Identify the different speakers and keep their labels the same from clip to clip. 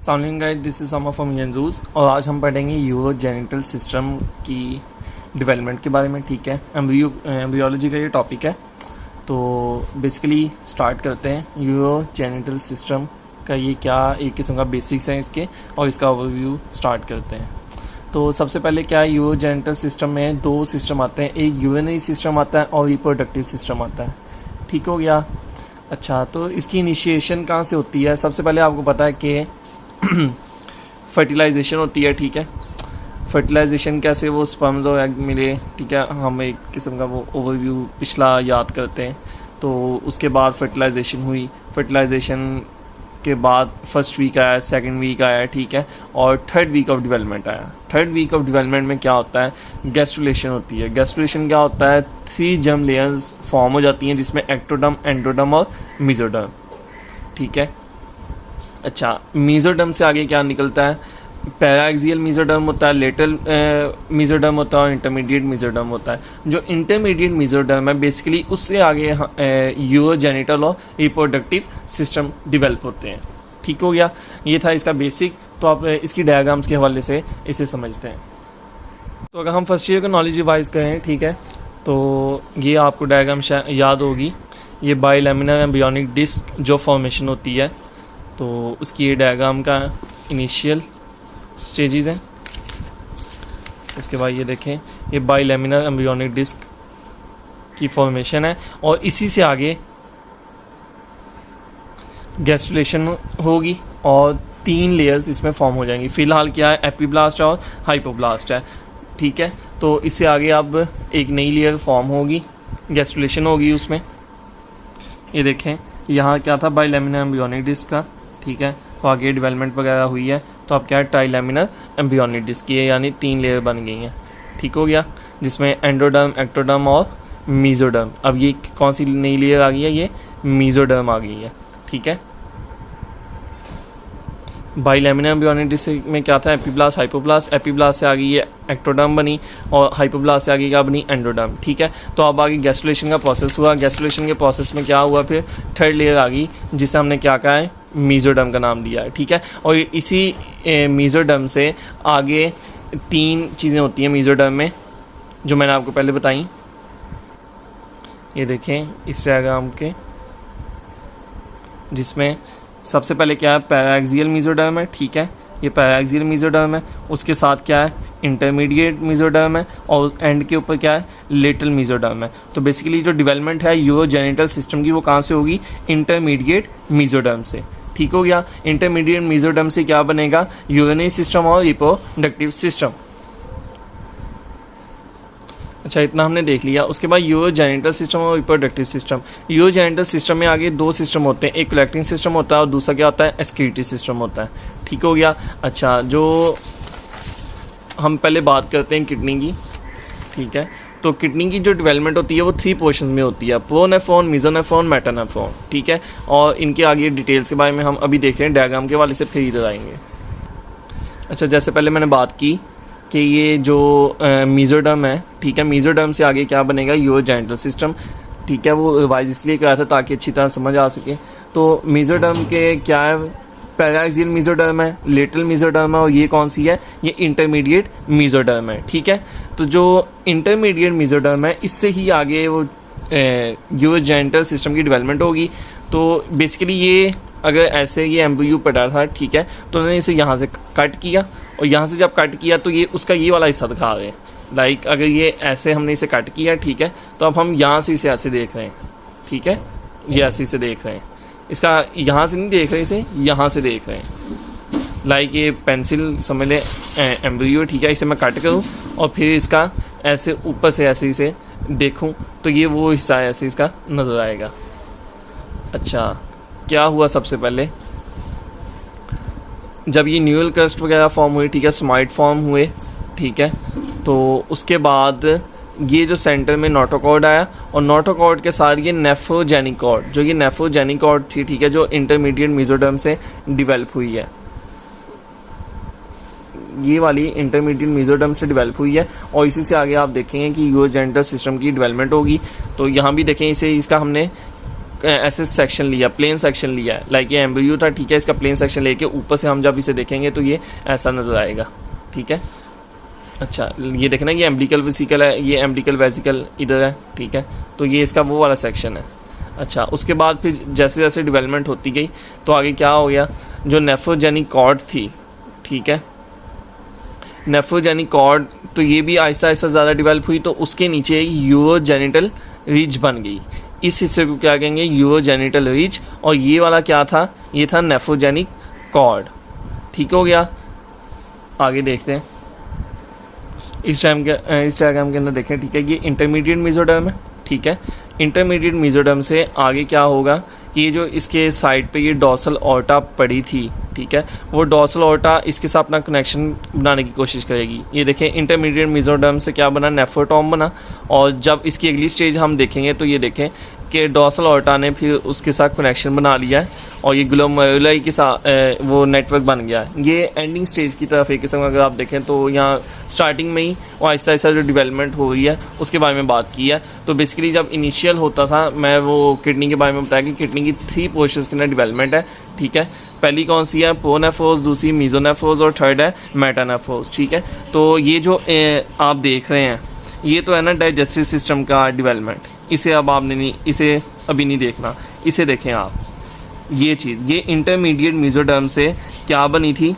Speaker 1: Guys, this is समा from यंजूस और आज हम पढ़ेंगे यूरोजेनिटल सिस्टम की डेवलपमेंट के बारे में। ठीक है, एम्ब्रियोलॉजी का ये टॉपिक है। तो बेसिकली स्टार्ट करते हैं। यूरोजेनिटल सिस्टम का ये क्या एक किस्म का बेसिक्स है इसके, और इसका ओवरव्यू स्टार्ट करते हैं। तो सबसे पहले क्या है, यूरोजेनिटल सिस्टम में दो सिस्टम आते हैं, एक यूरिनरी सिस्टम आता है और रिप्रोडक्टिव सिस्टम आता है। ठीक हो गया। अच्छा, तो इसकी इनिशिएशन कहाँ से होती है? सबसे पहले आपको पता है कि फर्टिलाइजेशन होती है। ठीक है, फर्टिलाइजेशन कैसे, वो स्पर्म्स और एग मिले। ठीक है, हम एक किस्म का वो ओवरव्यू पिछला याद करते हैं। तो उसके बाद फर्टिलाइजेशन हुई, फर्टिलाइजेशन के बाद फर्स्ट वीक आया, सेकंड वीक आया। ठीक है, और थर्ड वीक ऑफ डेवलपमेंट आया। थर्ड वीक ऑफ डेवलपमेंट में क्या होता है, गैस्ट्रुलेशन होती है। गैस्ट्रुलेशन क्या होता है, 3 जर्म लेयर्स फॉर्म हो जाती हैं जिसमें एक्टोडर्म, एंडोडर्म और मेसोडर्म। ठीक है, अच्छा, मेसोडर्म से आगे क्या निकलता है, पैराक्सियल मेसोडर्म होता है, लेटरल मेसोडर्म होता है और इंटरमीडिएट मेसोडर्म होता है। जो इंटरमीडिएट मेसोडर्म है बेसिकली उससे आगे यूरोजेनिटल और रिप्रोडक्टिव सिस्टम डेवलप होते हैं। ठीक हो गया, ये था इसका बेसिक। तो आप इसकी डायग्राम्स के हवाले से इसे समझते हैं। तो अगर हम फर्स्ट ईयर का नॉलेज रिवाइज करें, ठीक है, तो ये आपको डायग्राम याद होगी। ये बाइलैमिनर एम्ब्रियोनिक डिस्क जो फॉर्मेशन होती है, तो उसकी ये डायग्राम का इनिशियल स्टेजेस हैं। उसके बाद ये देखें, ये बाइलैमिनर एम्ब्रियोनिक डिस्क की फॉर्मेशन है और इसी से आगे गैस्ट्रुलेशन होगी और 3 लेयर्स इसमें फॉर्म हो जाएंगी। फिलहाल क्या है, एपिब्लास्ट और हाइपोब्लास्ट है। ठीक है, तो इससे आगे अब एक नई लेयर फॉर्म होगी, गैस्ट्रुलेशन होगी उसमें। ये देखें, यहाँ क्या था, बाइलैमिनर एम्ब्रियोनिक डिस्क का। ठीक है, तो आगे डेवलपमेंट वगैरह हुई है, तो अब क्या है, ट्राइलैमिनर एम्ब्रियोनिक डिस्क की है, यानी 3 लेयर बन गई हैं। ठीक हो गया, जिसमें एंडोडर्म, एक्टोडर्म और मेसोडर्म। अब ये कौन सी नई लेयर आ गई है, ये मेसोडर्म आ गई है। ठीक है, बाइलैमिनर एम्ब्रियोनिक डिस्क में क्या था, एपिब्लास्ट, हाइपोब्लास्ट। एपिब्लास्ट से आ गई ये एक्टोडर्म बनी और हाइपोब्लास्ट से आगे क्या बनी, एंडोडर्म। ठीक है, तो अब आगे गैस्ट्रुलेशन का प्रोसेस हुआ। गैस्ट्रुलेशन के प्रोसेस में क्या हुआ, फिर थर्ड लेयर आ गई जिसे हमने क्या कहा है, मेसोडर्म का नाम दिया है। ठीक है, और इसी मेसोडर्म से आगे 3 चीज़ें होती हैं मेसोडर्म में जो मैंने आपको पहले बताई। ये देखें इस डायग्राम के, जिसमें सबसे पहले क्या है, पैराक्सियल मेसोडर्म है। ठीक है, ये पैराक्सियल मेसोडर्म है, उसके साथ क्या है, इंटरमीडिएट मेसोडर्म है और एंड के ऊपर क्या है, लेटरल मेसोडर्म है। तो बेसिकली जो डेवलपमेंट है यूरोजेनिटल सिस्टम की वो कहाँ से होगी, इंटरमीडिएट मेसोडर्म से। ठीक हो गया, इंटरमीडिएट मेसोडर्म से क्या बनेगा, यूरिनरी सिस्टम और रिप्रोडक्टिव सिस्टम। अच्छा, इतना हमने देख लिया। उसके बाद यूरोजेनिटल सिस्टम और रिप्रोडक्टिव सिस्टम। यूरोजेनिटल सिस्टम में आगे 2 सिस्टम होते हैं, एक कलेक्टिंग सिस्टम होता है और दूसरा क्या होता है, एक्सक्रीटरी सिस्टम होता है। ठीक हो गया। अच्छा, जो हम पहले बात करते हैं किडनी की। ठीक है, तो किडनी की जो डेवलपमेंट होती है वो 3 पोर्शंस में होती है, प्रोनेफ्रॉन, मेसोनेफ्रॉन, मेटानेफ्रॉन। ठीक है, और इनके आगे डिटेल्स के बारे में हम अभी देख रहे हैं, डायग्राम के वाले से फिर इधर आएंगे। अच्छा, जैसे पहले मैंने बात की कि ये जो मेसोडर्म है, ठीक है, मेसोडर्म से आगे क्या बनेगा, यूरोजेनिटल सिस्टम। ठीक है, वो रिवाइज इसलिए कराया था ताकि अच्छी तरह समझ आ सके। तो मेसोडर्म के क्या है, पैराक्सियल मेसोडर्म है, लेटरल मेसोडर्म है और ये कौन सी है, ये इंटरमीडिएट मेसोडर्म है। ठीक है, तो जो इंटरमीडिएट मेसोडर्म है इससे ही आगे वो यूरोजेनिटल सिस्टम की डेवलपमेंट होगी। तो बेसिकली ये अगर ऐसे ये एम्ब्रियो पड़ा था, ठीक है, तो उन्होंने इसे यहाँ से कट किया और यहाँ से जब कट किया तो ये उसका ये वाला हिस्सा दिखा रहे हैं। लाइक अगर ये ऐसे हमने इसे कट किया, ठीक है, तो अब हम यहाँ से इसे ऐसे देख रहे हैं। ठीक है, ये ऐसे इसे देख रहे हैं, इसका यहाँ से नहीं देख रहे, इसे यहाँ से देख रहे हैं। लाइक ये पेंसिल समझ ले एम्ब्रियो। ठीक है, इसे मैं कट करूँ और फिर इसका ऐसे ऊपर से ऐसे इसे देखूँ तो ये वो हिस्सा ऐसे इसका नज़र आएगा। अच्छा, क्या हुआ, सबसे पहले जब ये न्यूरल क्रस्ट वगैरह फॉर्म हुए, ठीक है, स्माइट फॉर्म हुए, ठीक है, तो उसके बाद ये जो सेंटर में नोटोकॉर्ड आया और नोटोकॉर्ड के साथ ये नेफ्रोजेनिक कॉर्ड, जो ये नेफ्रोजेनिक कॉर्ड थी, ठीक है, जो इंटरमीडिएट मेसोडर्म से डेवलप हुई है, ये वाली इंटरमीडिएट मेसोडर्म से डेवलप हुई है और इसी से आगे आप देखेंगे कि यूरोजेनिटल सिस्टम की डेवलपमेंट होगी। तो यहाँ भी देखें, इसे इसका हमने ऐसे सेक्शन लिया, प्लेन सेक्शन लिया है, लाइक ये एम्ब्रियो था, ठीक है, इसका प्लेन सेक्शन लेके ऊपर से हम जब इसे देखेंगे तो ये ऐसा नज़र आएगा, ठीक है। अच्छा, ये देखना, ये एम्ब्लिकल वेसिकल है, ये एम्ब्लिकल वेसिकल इधर है, ठीक है, तो ये इसका वो वाला सेक्शन है। अच्छा, उसके बाद फिर जैसे जैसे डेवलपमेंट होती गई तो आगे क्या हो गया, जो नेफ्रोजेनिक कॉर्ड थी, ठीक है, नेफ्रोजेनिक कॉर्ड, तो ये भी आहिस्ता आहिस्ता ज़्यादा डेवलप हुई, तो उसके नीचे यूरोजेनिटल रिज बन गई। इस हिस्से को क्या कहेंगे, यूरोजेनिटल रिज, और ये वाला क्या था, ये था नेफ्रोजेनिक कॉर्ड, ठीक हो गया। आगे देखते हैं, इस डायग्राम के अंदर देखें, ठीक है, ये इंटरमीडिएट मेसोडर्म है, ठीक है। इंटरमीडिएट मेसोडर्म से आगे क्या होगा कि ये जो इसके साइड पे ये डॉर्सल ऑर्टा पड़ी थी, ठीक है, वो डॉर्सल ऑर्टा इसके साथ अपना कनेक्शन बनाने की कोशिश करेगी। ये देखें, इंटरमीडिएट मेसोडर्म से क्या बना, नेफ्रोटॉम बना, और जब इसकी अगली स्टेज हम देखेंगे तो ये देखें कि डॉर्सल ऑर्टा ने फिर उसके साथ कनेक्शन बना लिया है और ये ग्लोमेरुलाई के साथ वो नेटवर्क बन गया है। ये एंडिंग स्टेज की तरफ एक किस्म अगर आप देखें तो यहाँ स्टार्टिंग में ही और आहिस्ता आहिस्ता जो डेवलपमेंट हो रही है उसके बारे में बात की है। तो बेसिकली जब इनिशियल होता था, मैं वो किडनी के बारे में बताया कि किडनी की 3 पोर्शंस के अंदर डेवलपमेंट है, ठीक है। पहली कौन सी है, प्रोनेफ्रोज, दूसरी मीजोनेफ्रोज और थर्ड है मेटानेफ्रोज, ठीक है। तो ये जो आप देख रहे हैं ये तो है ना डाइजेस्टिव सिस्टम का डेवलपमेंट, इसे अब आपने नहीं, इसे अभी नहीं देखना, इसे देखें आप। ये चीज़, ये इंटरमीडिएट मेसोडर्म से क्या बनी थी,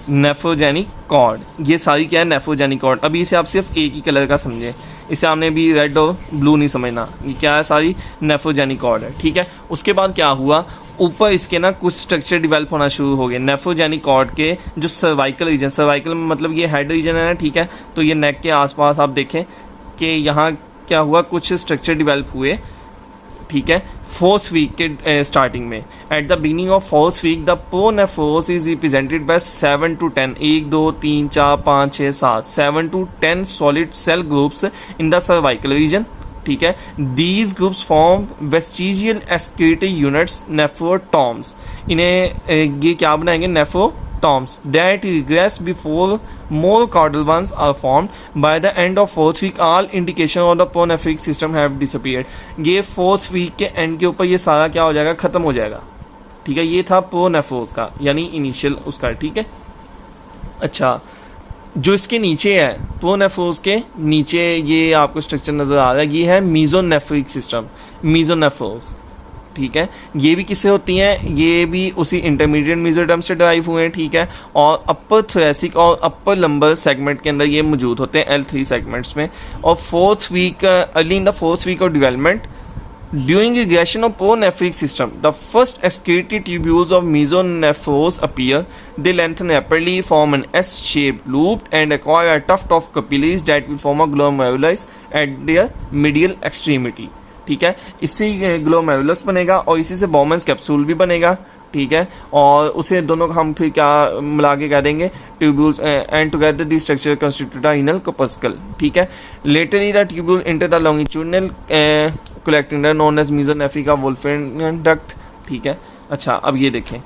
Speaker 1: नेफ्रोजेनिक कॉर्ड। ये सारी क्या है, नेफ्रोजेनिक कॉर्ड। अभी इसे आप सिर्फ एक ही कलर का समझें, इसे आपने भी रेड और ब्लू नहीं समझना, ये क्या है, सारी नेफ्रोजेनिक कॉर्ड है, ठीक है। उसके बाद क्या हुआ, ऊपर इसके ना कुछ स्ट्रक्चर डेवलप होना शुरू हो गए नेफ्रोजेनिक कॉर्ड के, जो सर्वाइकल रीजन, सर्वाइकल मतलब ये हेड रीजन है ना, ठीक है। तो ये नेक के आसपास आप देखें कि यहाँ क्या हुआ, कुछ स्ट्रक्चर डेवलप हुए, ठीक है, 4th वीक के स्टार्टिंग में। At the beginning of 4th week the pronephros is represented by 7 to 10, 1 2 3 4 5 6 7 7 to 10 solid cell groups in the cervical region, ठीक है। These groups form vestigial excretory units, nephrotomes. इन्हें ये क्या बनाएंगे, nephrotomes that regress before more caudal ones are formed. By the end of 4th week all indication of the pronephric system have disappeared. ये 4th week के and के ऊपर ये सारा क्या हो जाएगा, खत्म हो जाएगा, ठीक है। ये था प्रोनेफ्रोज का यानी इनिशियल उसका, ठीक है। अच्छा, जो इसके नीचे है, प्रोनेफ्रोज के नीचे ये आपको स्ट्रक्चर नजर आ रहा है, ये है मीजोनेफ्रिक सिस्टम, मीजोनेफ्रोज, ठीक है। ये भी किससे होती हैं, ये भी उसी इंटरमीडिएट मेसोडर्म से ड्राइव हुए हैं, ठीक है। और अपर थोरेसिक और अपर लंबर सेगमेंट के अंदर ये मौजूद होते हैं, L3 सेगमेंट्स में। और 4th week, early in the 4th week of development during regression of pronephric system the first excretory tubules of mesonephros appear, they lengthen rapidly, form an S-shaped loop and acquire a tuft of capillaries that will form a glomerulus at their medial extremity, ठीक है। इससे glomerulus बनेगा और इसी से बॉमन्स capsule भी बनेगा, ठीक है। और उसे दोनों को हम फिर क्या मिला के कह देंगे, tubules, and together the structure constitute renal corpuscle, ठीक है। Laterally the tubule enter the longitudinal collecting known as mesonephric Wolffian duct, ठीक है। अच्छा, अब ये देखें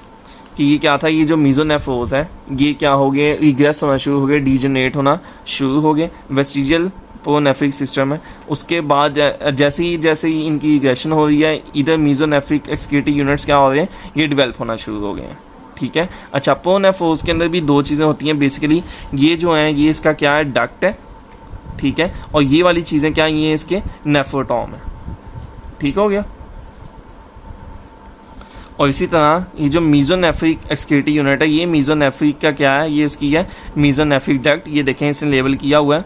Speaker 1: कि ये क्या था, ये जो मीजोनेफ्रोज है ये क्या हो गए, रिग्रेस होना शुरू हो गए, डीजनरेट होना शुरू हो गए, वेस्टिजियल प्रोनेफ्रिक सिस्टम है। उसके बाद जैसे ही इनकी रिग्रेशन हो रही है, इधर मीजोनेफ्रिक एक्सक्रीटरी यूनिट्स क्या हो रहे हैं, ये डेवलप होना शुरू हो गए हैं, ठीक है। अच्छा, प्रोनेफ्रोज के अंदर भी 2 चीज़ें होती हैं बेसिकली, ये जो है ये इसका क्या है, डक्ट है, ठीक है। और ये वाली चीज़ें क्या, ये इसके नेफ्रोटॉम है, ठीक हो गया। और इसी तरह ये जो मीजोनेफ्रिक एक्सक्रीटरी यूनिट है, ये मीजोनेफ्रिक का क्या है, ये उसकी है मीजोनेफ्रिक डक्ट, ये देखें इसने लेबल किया हुआ है,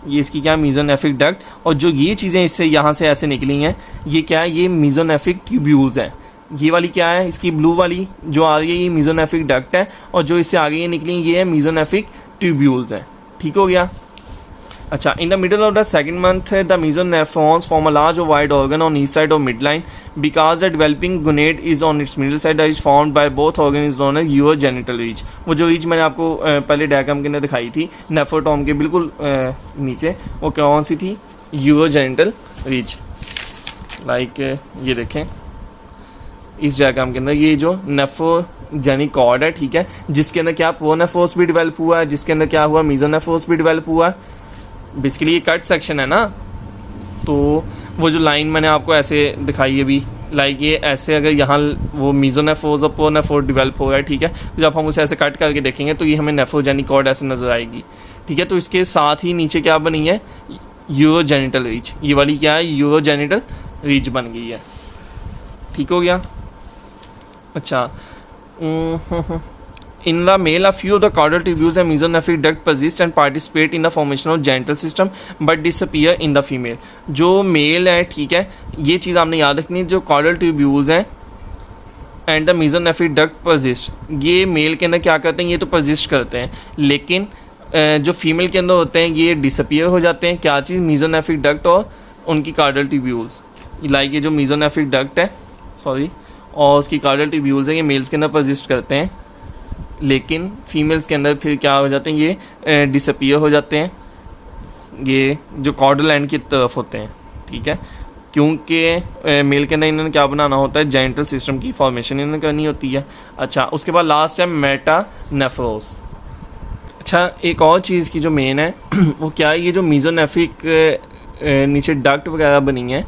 Speaker 1: ये इसकी क्या, मीजोनेफ्रिक डक्ट। और जो ये चीज़ें इससे यहाँ से ऐसे निकली हैं, ये क्या है, ये मीजोनेफ्रिक ट्यूब्यूल्स हैं। ये वाली क्या है, इसकी ब्लू वाली जो आ रही है ये मीजोनेफ्रिक डक्ट है, और जो इससे आगे ये निकली ये है मीजोनेफ्रिक ट्यूब्यूल्स हैं, ठीक हो गया। अच्छा, in the middle of the second month the mesonephrons form a large or wide organ on each side of midline. Because the developing gonad is on its middle side is formed by both organs is known as urogenital ridge. वो जो reach मैंने आपको पहले diagram के अंदर दिखाई थी नेफ्रोटॉम के बिल्कुल नीचे, वो कौन सी थी, यूरोजेनिटल रीच। लाइक ये देखें इस डायग्राम के अंदर ये जो नेफ्रोजेनिक कॉर्ड है, ठीक है, जिसके अंदर क्या प्रोनेफ्रोज भी डेवलप हुआ है, जिसके अंदर क्या हुआ, मीजोनेफ्रोज भी डेवलप हुआ है। बेसिकली ये कट सेक्शन है ना, तो वो जो लाइन मैंने आपको ऐसे दिखाई है अभी, लाइक ये ऐसे अगर यहाँ वो मीज़ोनेफ्रोज और प्रोनेफ्रोज डेवलप हो रहा है, ठीक है, तो जब हम उसे ऐसे कट करके देखेंगे तो ये हमें नेफ्रोजेनिक कॉर्ड ऐसे नज़र आएगी, ठीक है। तो इसके साथ ही नीचे क्या बनी है, यूरोजेनिटल रीच, ये वाली क्या है, यूरोजेनिटल रीच बन गई है, ठीक हो गया। अच्छा, in the male, a few of the caudal tubules and mesonephric duct persist and participate in the formation of genital system but disappear in the female. जो मेल है, ठीक है, ये चीज़ आपने याद रखनी है, जो caudal tubules हैं and the mesonephric duct persist, ये मेल के अंदर क्या करते हैं, ये तो persist करते हैं, लेकिन जो फीमेल के अंदर होते हैं ये डिसअपियर हो जाते हैं। क्या चीज़, mesonephric duct और उनकी caudal tubules, लाइक ये जो mesonephric duct है, सॉरी, और उसकी caudal tubules हैं, ये मेल्स के अंदर persist करते हैं, लेकिन फीमेल्स के अंदर फिर क्या हो जाते हैं, ये डिसअपियर हो जाते हैं, ये जो कॉर्डल एंड की तरफ होते हैं, ठीक है, क्योंकि मेल के अंदर इन्होंने क्या बनाना होता है, जेनिटल सिस्टम की फॉर्मेशन इन्होंने करनी होती है। अच्छा, उसके बाद लास्ट है मेटानेफ्रोस। अच्छा, एक और चीज़ की जो मेन है वो क्या है, ये जो मीज़ोनेफ्रिक नीचे डक्ट वगैरह बनी है,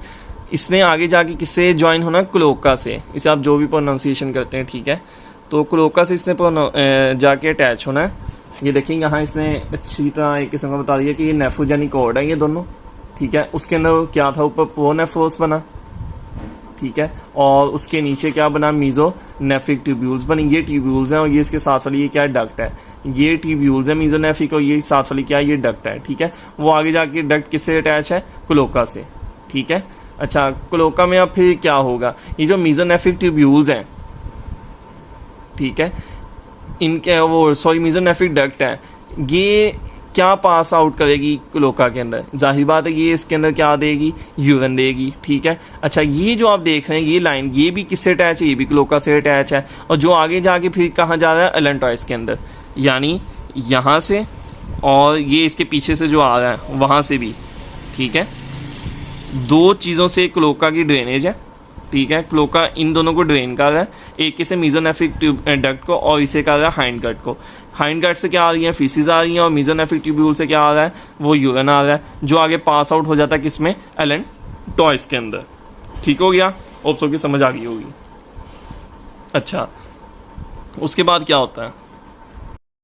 Speaker 1: इसने आगे जाके किससे ज्वाइन होना, क्लोका से, इसे आप जो भी प्रोनाउंसिएशन करते हैं, ठीक है, तो क्लोका से इसने जाके अटैच होना है। ये देखिए यहाँ इसने अच्छी तरह एक किस्म का बता दिया कि ये नेफ्रोजेनिक कॉर्ड है ये दोनों, ठीक है। उसके अंदर क्या था, ऊपर प्रोनेफ्रोस बना, ठीक है, और उसके नीचे क्या बना, मीज़ोनेफ्रिक ट्यूब्यूल्स बनी, ये ट्यूब्यूल्स हैं, और ये इसके साथ वाली ये क्या है, डक्ट है, ये ट्यूब्यूल्स है मीज़ोनेफ्रिक, और ये साथ वाली क्या है, ये डक्ट है, ठीक है। वो आगे जाके डक्ट किससे अटैच है, क्लोका से, ठीक है। अच्छा, क्लोका में अब फिर क्या होगा, ये जो मीज़ोनेफ्रिक ट्यूब्यूल्स हैं, ठीक है, इनके वो सॉरी मीज़ोनेफ्रिक डक्ट है, ये क्या पास आउट करेगी क्लोका के अंदर, जाहिर बात है ये इसके अंदर क्या देगी, यूरिन देगी, ठीक है। अच्छा, ये जो आप देख रहे हैं ये लाइन, ये भी किससे अटैच है, ये भी क्लोका से अटैच है, और जो आगे जाके फिर कहाँ जा रहा है, एलेंटॉइस के अंदर, यानी यहाँ से, और ये इसके पीछे से जो आ रहा है वहाँ से भी, ठीक है। दो चीज़ों से क्लोका की ड्रेनेज है, ठीक है, क्लोका इन दोनों को ड्रेन कर रहा है, एक किसे मीज़ोनेफ्रिक डक्ट को, और इसे कर रहा है हाइंड गट को। हाइंड गट से क्या आ रही है, फीसिस आ रही है, और मीज़ोनेफ्रिक ट्यूब्यूल से क्या आ रहा है, वो यूरिन आ रहा है, जो आगे पास आउट हो जाता है किसमें, एलेंटॉइस के अंदर, ठीक हो गया, होप सो की समझ आ गई होगी। अच्छा, उसके बाद क्या होता है,